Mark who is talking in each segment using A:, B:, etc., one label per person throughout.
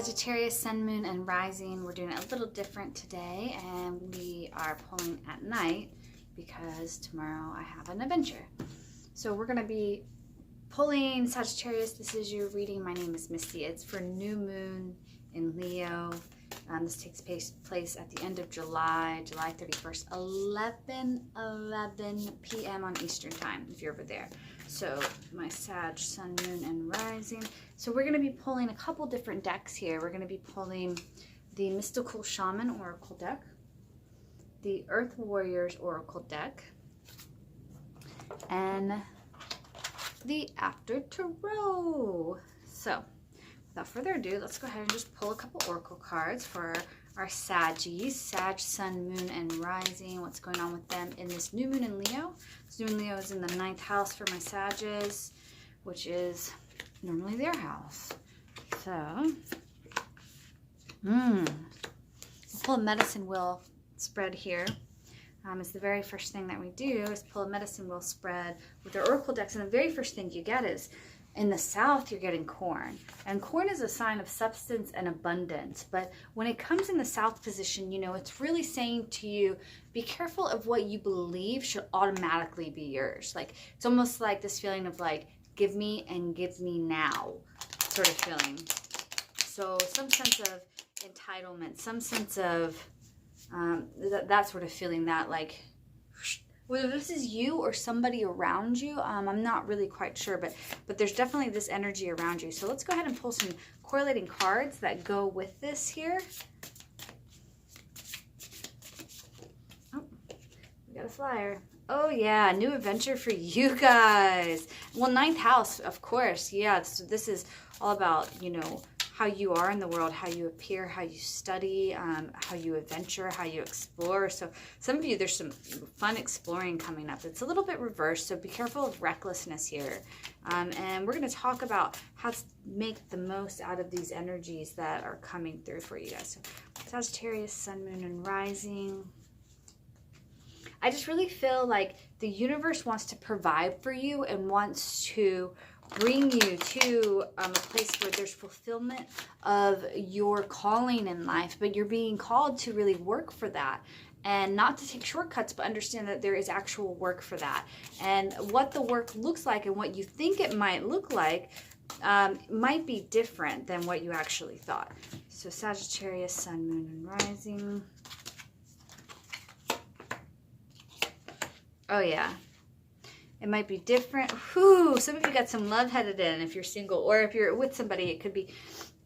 A: Sagittarius, Sun, Moon, and Rising. We're doing it a little different today, and we are pulling at night because tomorrow I have an adventure. So we're going to be pulling Sagittarius. This is your reading. My name is Misty. It's for new moon in Leo. This takes place at the end of July 31st, 11 p.m. on Eastern Time, if you're over there. So my Sag, Sun, Moon, and Rising. So we're going to be pulling a couple different decks here. We're going to be pulling the Mystical Shaman Oracle deck, the Earth Warriors Oracle deck, and the After Tarot. So without further ado, let's go ahead and just pull a couple Oracle cards for our Saggies, Sag, Sun, Moon, and Rising. What's going on with them in this new moon in Leo? This new moon in Leo is in the 9th house for my Saggies, which is normally their house. So, we'll pull a medicine wheel spread here. It's the very first thing that we do is pull a medicine wheel spread with our Oracle decks, and the very first thing you get is, in the south, you're getting corn. And corn is a sign of substance and abundance. But when it comes in the south position, you know, it's really saying to you, be careful of what you believe should automatically be yours. Like, it's almost like this feeling of like, give me and give me now sort of feeling. So some sense of entitlement, some sense of that sort of feeling, that like, whether this is you or somebody around you, I'm not really quite sure, but there's definitely this energy around you. So let's go ahead and pull some correlating cards that go with this here. Oh, we got a flyer. Oh yeah, new adventure for you guys. Well, 9th house, of course. Yeah, so this is all about, you know, how you are in the world, how you appear, how you study, how you adventure, how you explore. So some of you, there's some fun exploring coming up. It's a little bit reversed, so be careful of recklessness here. And we're going to talk about how to make the most out of these energies that are coming through for you guys. So Sagittarius, Sun, Moon, and Rising. I just really feel like the universe wants to provide for you and wants to bring you to a place where there's fulfillment of your calling in life, but you're being called to really work for that and not to take shortcuts, but understand that there is actual work for that. And what the work looks like and what you think it might look like might be different than what you actually thought. So Sagittarius, Sun, Moon, and Rising. Oh yeah. It might be different. Whew, some of you got some love headed in if you're single, or if you're with somebody, it could be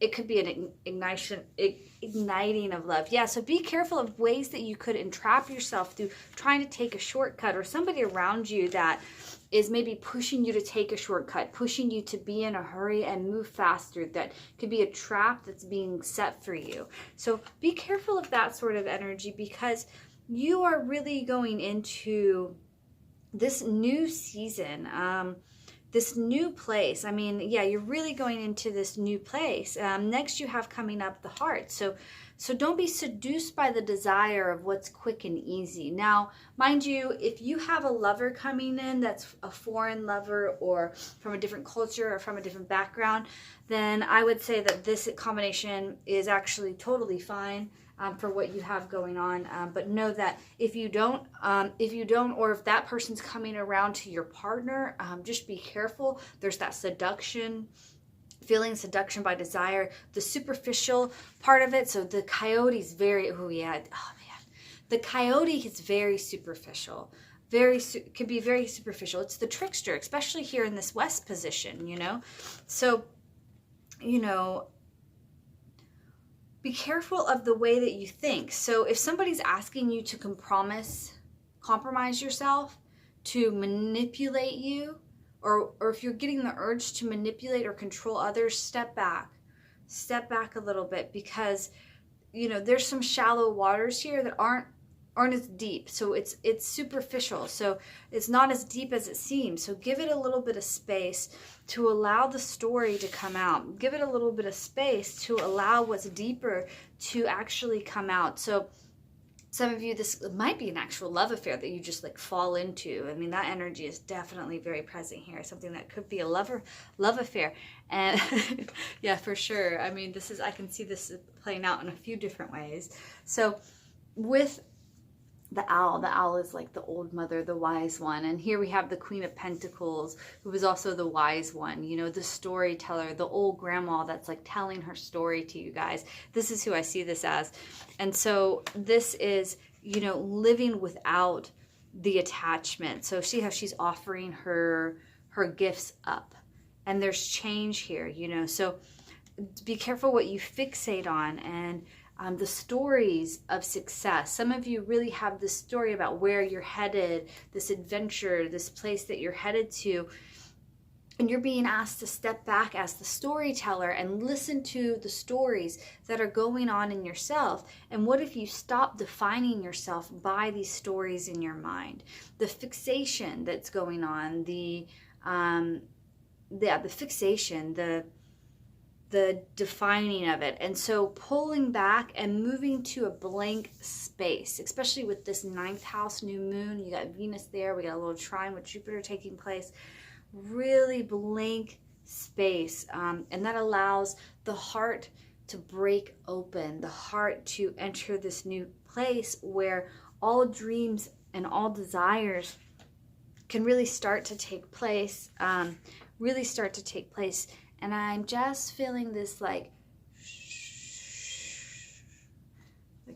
A: an igniting of love. Yeah, so be careful of ways that you could entrap yourself through trying to take a shortcut, or somebody around you that is maybe pushing you to take a shortcut, pushing you to be in a hurry and move faster. That could be a trap that's being set for you. So be careful of that sort of energy, because you are really going into this new season, this new place. I mean, yeah, you're really going into this new place. Next you have coming up the heart. So don't be seduced by the desire of what's quick and easy. Now, mind you, if you have a lover coming in that's a foreign lover or from a different culture or from a different background, then I would say that this combination is actually totally fine. For what you have going on, but know that if you don't, or if that person's coming around to your partner, just be careful. There's that seduction, feeling seduction by desire, the superficial part of it. So the coyote's very, the coyote is very superficial. Can be very superficial. It's the trickster, especially here in this West position, you know. So, you know, be careful of the way that you think. So if somebody's asking you to compromise yourself, to manipulate you, or if you're getting the urge to manipulate or control others, step back a little bit, because, you know, there's some shallow waters here that aren't as deep. So it's superficial. So it's not as deep as it seems. So give it a little bit of space to allow the story to come out. Give it a little bit of space to allow what's deeper to actually come out. So Some of you, this might be an actual love affair that you just like fall into. I mean, that energy is definitely very present here. Something that could be a love affair. And yeah, for sure. I mean, I can see this playing out in a few different ways. So with the owl is like the old mother, the wise one. And here we have the Queen of Pentacles, who is also the wise one, you know, the storyteller, the old grandma that's like telling her story to you guys. This is who I see this as. And so this is, you know, living without the attachment. So see how she's offering her gifts up. And there's change here, you know. So be careful what you fixate on, and the stories of success. Some of you really have this story about where you're headed, this adventure, this place that you're headed to. And you're being asked to step back as the storyteller and listen to the stories that are going on in yourself. And what if you stop defining yourself by these stories in your mind? The fixation that's going on, the fixation, the defining of it. And so pulling back and moving to a blank space, especially with this 9th house new moon. You got Venus there, we got a little trine with Jupiter taking place. Really blank space, and that allows the heart to break open, the heart to enter this new place where all dreams and all desires can really start to take place, And I'm just feeling this like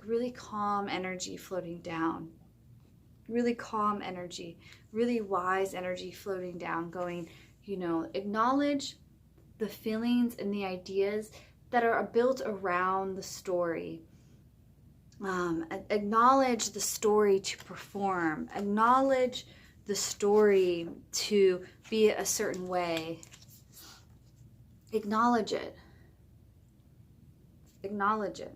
A: really calm energy floating down. Really calm energy, really wise energy floating down, going, you know, acknowledge the feelings and the ideas that are built around the story. Acknowledge the story to perform. Acknowledge the story to be a certain way. Acknowledge it. Acknowledge it.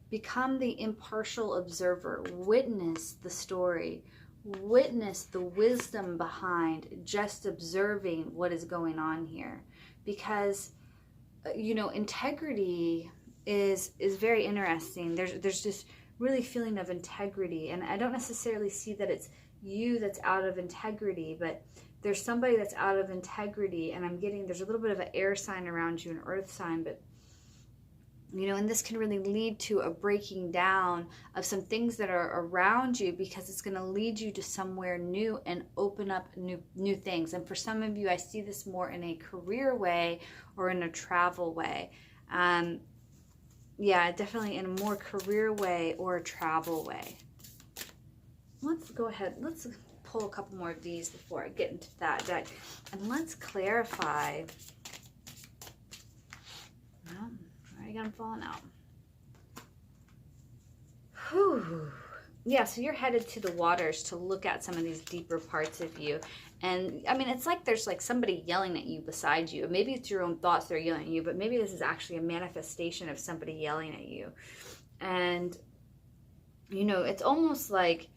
A: Become the impartial observer. Witness the story. Witness the wisdom behind just observing what is going on here. Because, you know, integrity is very interesting. There's this really feeling of integrity. And I don't necessarily see that it's you that's out of integrity, but there's somebody that's out of integrity, and I'm getting, there's a little bit of an air sign around you, an earth sign, but, you know, and this can really lead to a breaking down of some things that are around you, because it's going to lead you to somewhere new and open up new things. And for some of you, I see this more in a career way or in a travel way. Yeah, definitely in a more career way or a travel way. Let's go ahead. Let's pull a couple more of these before I get into that deck. And let's clarify. Well, already got them falling out. Whew. Yeah, so you're headed to the waters to look at some of these deeper parts of you. And I mean, it's like there's like somebody yelling at you beside you. Maybe it's your own thoughts that are yelling at you, but maybe this is actually a manifestation of somebody yelling at you. And, you know, it's almost like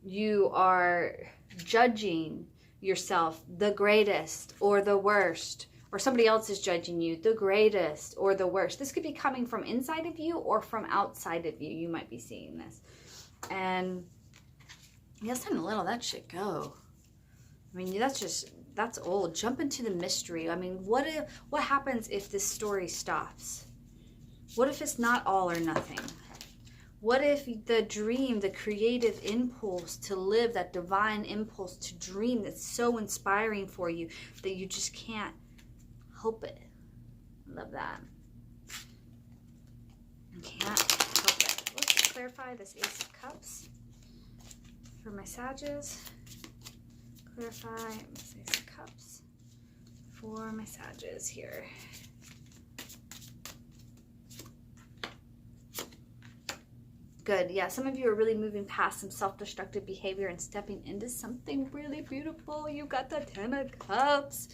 A: you are judging yourself the greatest or the worst, or somebody else is judging you the greatest or the worst. This could be coming from inside of you or from outside of you. You might be seeing this. And yeah, it's time to let all that shit go. I mean, that's old. Jump into the mystery. I mean, what happens if this story stops? What if it's not all or nothing? What if the dream, the creative impulse to live, that divine impulse to dream that's so inspiring for you that you just can't help it? Love that. Can't help it. Let's clarify this Ace of Cups for my Sages. Clarify this Ace of Cups for my Sages here. Good. Yeah, some of you are really moving past some self-destructive behavior and stepping into something really beautiful. You got the 10 of Cups.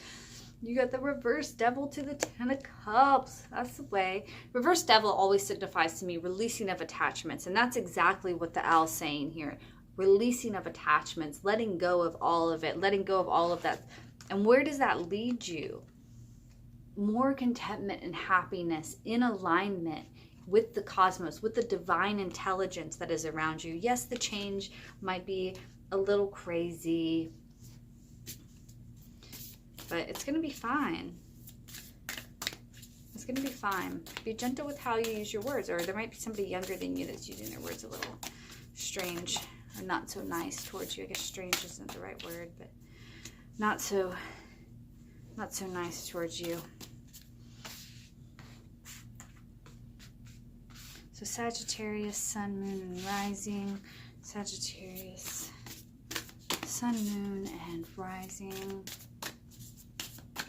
A: You got the reverse devil to the 10 of Cups. That's the way. Reverse devil always signifies to me releasing of attachments. And that's exactly what the owl's saying here. Releasing of attachments, letting go of all of it, letting go of all of that. And where does that lead you? More contentment and happiness in alignment with the cosmos, with the divine intelligence that is around you. Yes, the change might be a little crazy, but it's going to be fine. It's going to be fine. Be gentle with how you use your words, or there might be somebody younger than you that's using their words a little strange or not so nice towards you. I guess strange isn't the right word, but not so nice towards you. So Sagittarius, Sun, Moon, and Rising. Sagittarius, Sun, Moon, and Rising.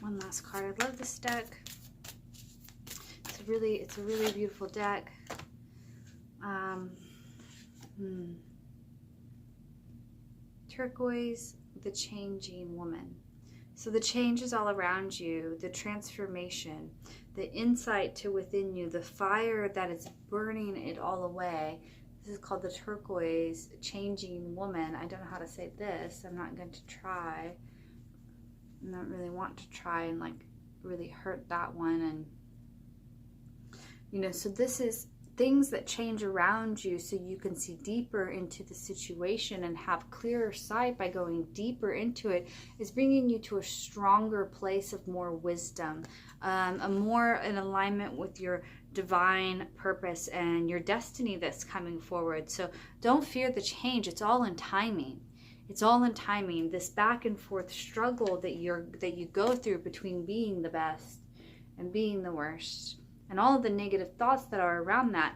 A: One last card. I love this deck. It's a really beautiful deck. Turquoise, the changing woman. So the change is all around you, the transformation, the insight to within you, the fire that is burning it all away. This is called the turquoise, changing woman. I don't know how to say this. I'm not going to try. I don't really want to try and like really hurt that one. And, you know, so this is things that change around you so you can see deeper into the situation and have clearer sight by going deeper into it, is bringing you to a stronger place of more wisdom, a more in alignment with your divine purpose and your destiny that's coming forward. So don't fear the change. It's all in timing. It's all in timing. This back and forth struggle that you go through between being the best and being the worst, and all of the negative thoughts that are around that,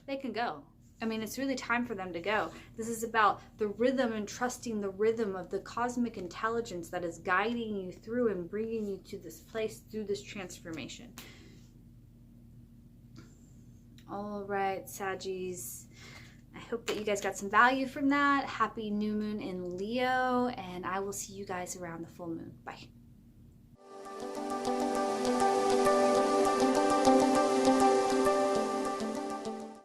A: they can go. I mean, it's really time for them to go. This is about the rhythm and trusting the rhythm of the cosmic intelligence that is guiding you through and bringing you to this place through this transformation. All right, Saggies. I hope that you guys got some value from that. Happy new moon in Leo, and I will see you guys around the full moon. Bye.